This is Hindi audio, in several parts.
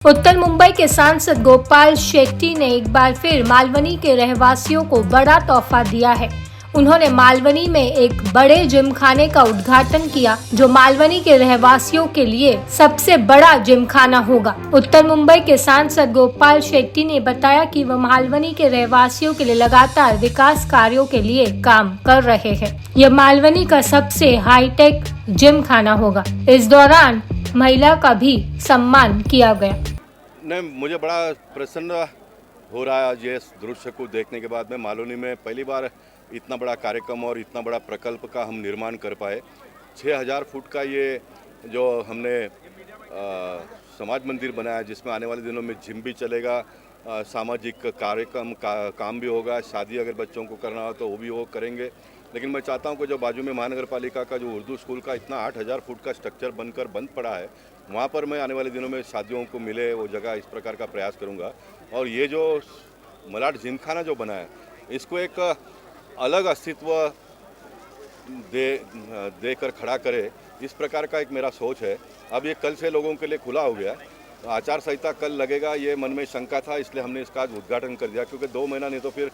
उत्तर मुंबई के सांसद गोपाल शेट्टी ने एक बार फिर मालवनी के रहवासियों को बड़ा तोहफा दिया है। उन्होंने मालवनी में एक बड़े जिमखाने का उद्घाटन किया, जो मालवनी के रहवासियों के लिए सबसे बड़ा जिमखाना होगा। उत्तर मुंबई के सांसद गोपाल शेट्टी ने बताया कि वह मालवनी के रहवासियों के लिए लगातार विकास कार्यों के लिए काम कर रहे हैं। यह मालवनी का सबसे हाईटेक जिमखाना होगा। इस दौरान महिला का भी सम्मान किया गया। नहीं, मुझे बड़ा प्रसन्न हो रहा है आज ये दृश्य को देखने के बाद। मैं मालवनी में पहली बार इतना बड़ा कार्यक्रम और इतना बड़ा प्रकल्प का हम निर्माण कर पाए। 6000 फुट का ये जो हमने समाज मंदिर बनाया, जिसमें आने वाले दिनों में जिम भी चलेगा, सामाजिक कार्यक्रम काम भी होगा, शादी अगर बच्चों को करना हो तो वो भी वो करेंगे। लेकिन मैं चाहता हूं कि जो बाजू में महानगर पालिका का जो उर्दू स्कूल का इतना 8000 फुट का स्ट्रक्चर बनकर बंद पड़ा है, वहाँ पर मैं आने वाले दिनों में शादियों को मिले वो जगह इस प्रकार का प्रयास करूँगा। और ये जो मलाड जिमखाना जो बना है, इसको एक अलग अस्तित्व देकर खड़ा करे, इस प्रकार का एक मेरा सोच है। अब ये कल से लोगों के लिए खुला हो गया। आचार संहिता कल लगेगा, ये मन में शंका था, इसलिए हमने इसका आज उद्घाटन कर दिया। क्योंकि 2 महीना नहीं तो फिर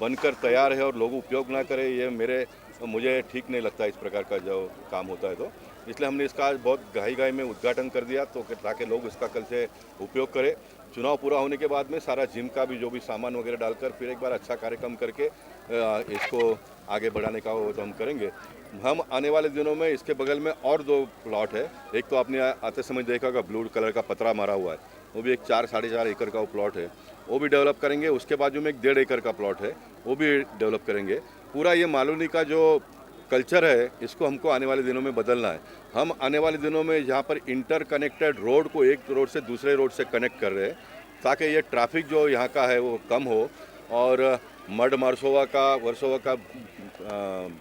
बनकर तैयार है और लोग उपयोग ना करें, ये मुझे ठीक नहीं लगता इस प्रकार का जो काम होता है। तो इसलिए हमने इसका आज बहुत घाई में उद्घाटन कर दिया, तो ताकि लोग इसका कल से उपयोग करें। चुनाव पूरा होने के बाद में सारा जिम का भी जो भी सामान वगैरह डालकर फिर एक बार अच्छा कार्यक्रम करके इसको आगे बढ़ाने का वो तो हम करेंगे। हम आने वाले दिनों में इसके बगल में और 2 प्लॉट है। एक तो आपने आते समय देखा होगा, ब्लू कलर का पतरा मारा हुआ है, वो भी एक 4-4.5 एकड़ का वो प्लॉट है, वो भी डेवलप करेंगे। उसके बाजू में एक 1.5 एकड़ का प्लॉट है, वो भी डेवलप करेंगे। पूरा ये मालवनी का जो कल्चर है, इसको हमको आने वाले दिनों में बदलना है। हम आने वाले दिनों में यहाँ पर इंटरकनेक्टेड रोड को एक रोड से दूसरे रोड से कनेक्ट कर रहे हैं, ताकि ये ट्रैफिक जो यहाँ का है वो कम हो। और मड वर्सोवा का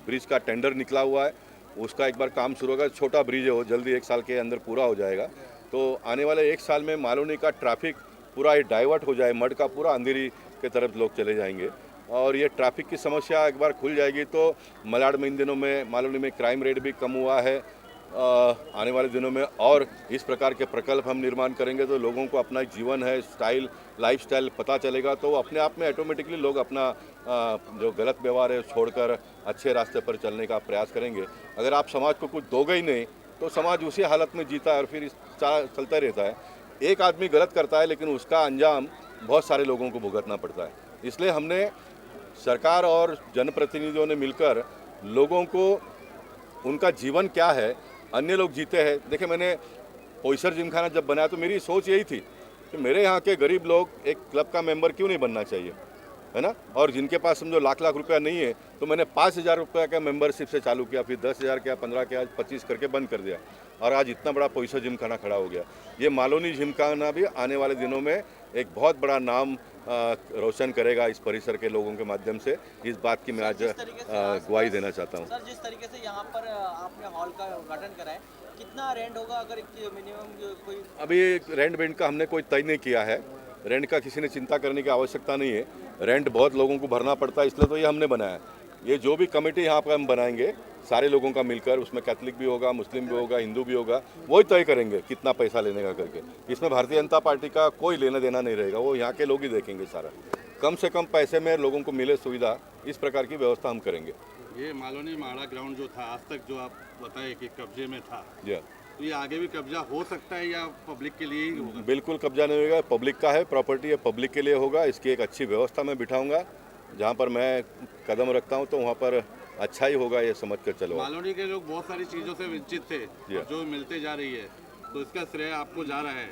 ब्रिज का टेंडर निकला हुआ है, उसका एक बार काम शुरू होगा। छोटा ब्रिज है, वो जल्दी 1 साल के अंदर पूरा हो जाएगा। तो आने वाले 1 साल में मालवनी का ट्रैफिक पूरा डाइवर्ट हो जाए, मड का पूरा अंधेरी की तरफ लोग चले जाएंगे और ये ट्रैफिक की समस्या एक बार खुल जाएगी तो मलाड में इन दिनों में मालवनी में क्राइम रेट भी कम हुआ है। आने वाले दिनों में और इस प्रकार के प्रकल्प हम निर्माण करेंगे तो लोगों को अपना जीवन है, लाइफस्टाइल पता चलेगा, तो अपने आप में ऑटोमेटिकली लोग अपना जो गलत व्यवहार है छोड़कर अच्छे रास्ते पर चलने का प्रयास करेंगे। अगर आप समाज को कुछ दोगे ही नहीं तो समाज उसी हालत में जीता है और फिर चलता रहता है। एक आदमी गलत करता है लेकिन उसका अंजाम बहुत सारे लोगों को भुगतना पड़ता है। इसलिए हमने सरकार और जनप्रतिनिधियों ने मिलकर लोगों को उनका जीवन क्या है, अन्य लोग जीते हैं। देखिए, मैंने पोईसर जिमखाना जब बनाया तो मेरी सोच यही थी कि मेरे यहाँ के गरीब लोग एक क्लब का मेंबर क्यों नहीं बनना चाहिए, है ना। और जिनके पास समझो लाख रुपया नहीं है, तो मैंने 5000 रुपये का मेंबरशिप से चालू किया, फिर 10,000 किया, 15 किया, 25 करके बंद कर दिया और आज इतना बड़ा पोईसर जिमखाना खड़ा हो गया। ये मालवनी जिमखाना भी आने वाले दिनों में एक बहुत बड़ा नाम रोशन करेगा इस परिसर के लोगों के माध्यम से। इस बात की मैं आज गवाही देना चाहता हूँ। सर, जिस तरीके से यहाँ पर आपने हॉल का उद्घाटन करा है, कितना रेंट होगा अगर मिनिमम कोई? अभी रेंट वेंट का हमने कोई तय नहीं किया है। रेंट का किसी ने चिंता करने की आवश्यकता नहीं है। रेंट बहुत लोगों को भरना पड़ता है, इसलिए तो ये हमने बनाया है। ये जो भी कमेटी यहाँ पर हम बनाएंगे सारे लोगों का मिलकर, उसमें कैथलिक भी होगा, मुस्लिम भी होगा, हिंदू भी होगा, वही तय करेंगे कितना पैसा लेने का करके। इसमें भारतीय जनता पार्टी का कोई लेना देना नहीं रहेगा, वो यहाँ के लोग ही देखेंगे सारा। कम से कम पैसे में लोगों को मिले सुविधा, इस प्रकार की व्यवस्था हम करेंगे। ये मालवनी माड़ा ग्राउंड जो था, आज तक जो आप बताए कि कब्जे में था, तो ये आगे भी कब्जा हो सकता है या पब्लिक के लिए ही होगा? बिल्कुल कब्जा नहीं होगा, पब्लिक का है, प्रॉपर्टी है, पब्लिक के लिए होगा। इसकी एक अच्छी व्यवस्था मैं बिठाऊंगा। जहाँ पर मैं कदम रखता हूँ तो वहाँ पर अच्छा ही होगा, ये समझ कर चलो। मालवनी के लोग बहुत सारी चीज़ों से वंचित थे, जो मिलते जा रही है, तो इसका श्रेय आपको जा रहा है।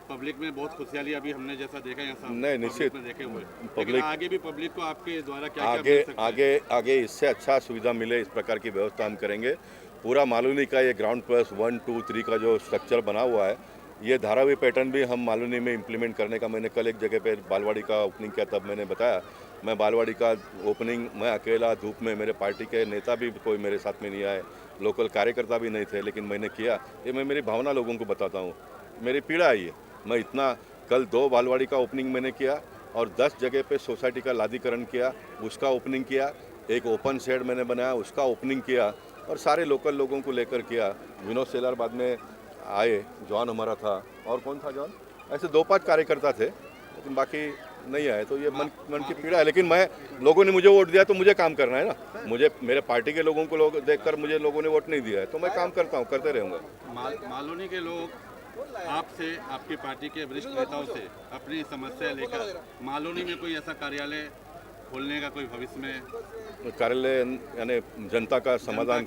पब्लिक में बहुत खुशहाली अभी हमने जैसा देखा यहाँ नहीं, निश्चित देखे हुए। पब्लिक आगे भी पब्लिक को आपके द्वारा क्या आगे इससे अच्छा सुविधा मिले, इस प्रकार की व्यवस्था हम करेंगे। पूरा मालवनी का ये ग्राउंड प्लस 1, 2, 3 का जो स्ट्रक्चर बना हुआ है, ये धारावी पैटर्न भी हम मालवनी में इम्प्लीमेंट करने का, मैंने कल एक जगह पे बालवाड़ी का ओपनिंग किया, तब मैंने बताया मैं बालवाड़ी का ओपनिंग मैं अकेला धूप में, मेरे पार्टी के नेता भी कोई मेरे साथ में नहीं आए, लोकल कार्यकर्ता भी नहीं थे, लेकिन मैंने किया। ये मैं मेरी भावना लोगों को बताता हूँ, मेरी पीड़ा आई है। मैं इतना कल 2 बालवाड़ी का ओपनिंग मैंने किया और 10 जगह पे सोसाइटी का लादीकरण किया, उसका ओपनिंग किया। एक ओपन शेड मैंने बनाया, उसका ओपनिंग किया और सारे लोकल लोगों को लेकर किया। विनोद सेलार बाद में आए, जॉन हमारा था, और कौन था जॉन? ऐसे 2-5 कार्यकर्ता थे, लेकिन बाकी नहीं आए। तो ये मन की पीड़ा है, लेकिन मैं लोगों ने मुझे वोट दिया तो मुझे काम करना है ना। मुझे मेरे पार्टी के लोगों को देखकर मुझे लोगों ने वोट नहीं दिया है, तो मैं काम करता हूँ, करते रहूँगा। मालवनी के लोग आपसे, आपकी पार्टी के वरिष्ठ नेताओं से अपनी समस्या लेकर मालवनी में कोई ऐसा कार्यालय खोलने का कोई भविष्य में कार्यालय यानी जनता का समाधान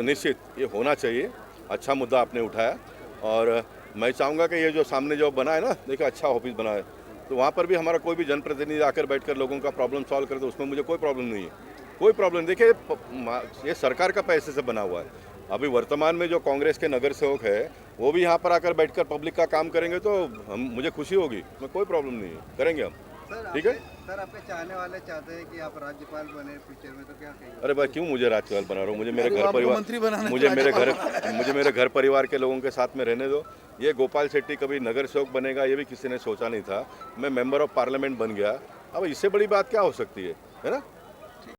निश्चित ये होना चाहिए। अच्छा मुद्दा आपने उठाया, और मैं चाहूँगा कि ये जो सामने जो बना है ना, देखिए अच्छा ऑफिस बना है, तो वहाँ पर भी हमारा कोई भी जनप्रतिनिधि आकर बैठकर लोगों का प्रॉब्लम सॉल्व करे, तो उसमें मुझे कोई प्रॉब्लम नहीं है, कोई प्रॉब्लम नहीं। देखिए ये सरकार का पैसे से बना हुआ है। अभी वर्तमान में जो कांग्रेस के नगर सेवक है वो भी यहाँ पर आकर बैठकर पब्लिक का काम करेंगे तो मुझे खुशी होगी, मैं कोई प्रॉब्लम नहीं है, करेंगे हम। ठीक है सर, आपके चाहने वाले चाहते हैं कि आप राज्यपाल बने फ्यूचर में, तो क्या कहेंगे? अरे भाई, क्यों मुझे राज्यपाल बना रहा हूँ? मुझे मेरे घर परिवार, मुझे मेरे घर परिवार के लोगों के साथ में रहने दो। ये गोपाल शेट्टी कभी नगर सेवक बनेगा ये भी किसी ने सोचा नहीं था। मैं मेंबर ऑफ पार्लियामेंट बन गया, अब इससे बड़ी बात क्या हो सकती है ना?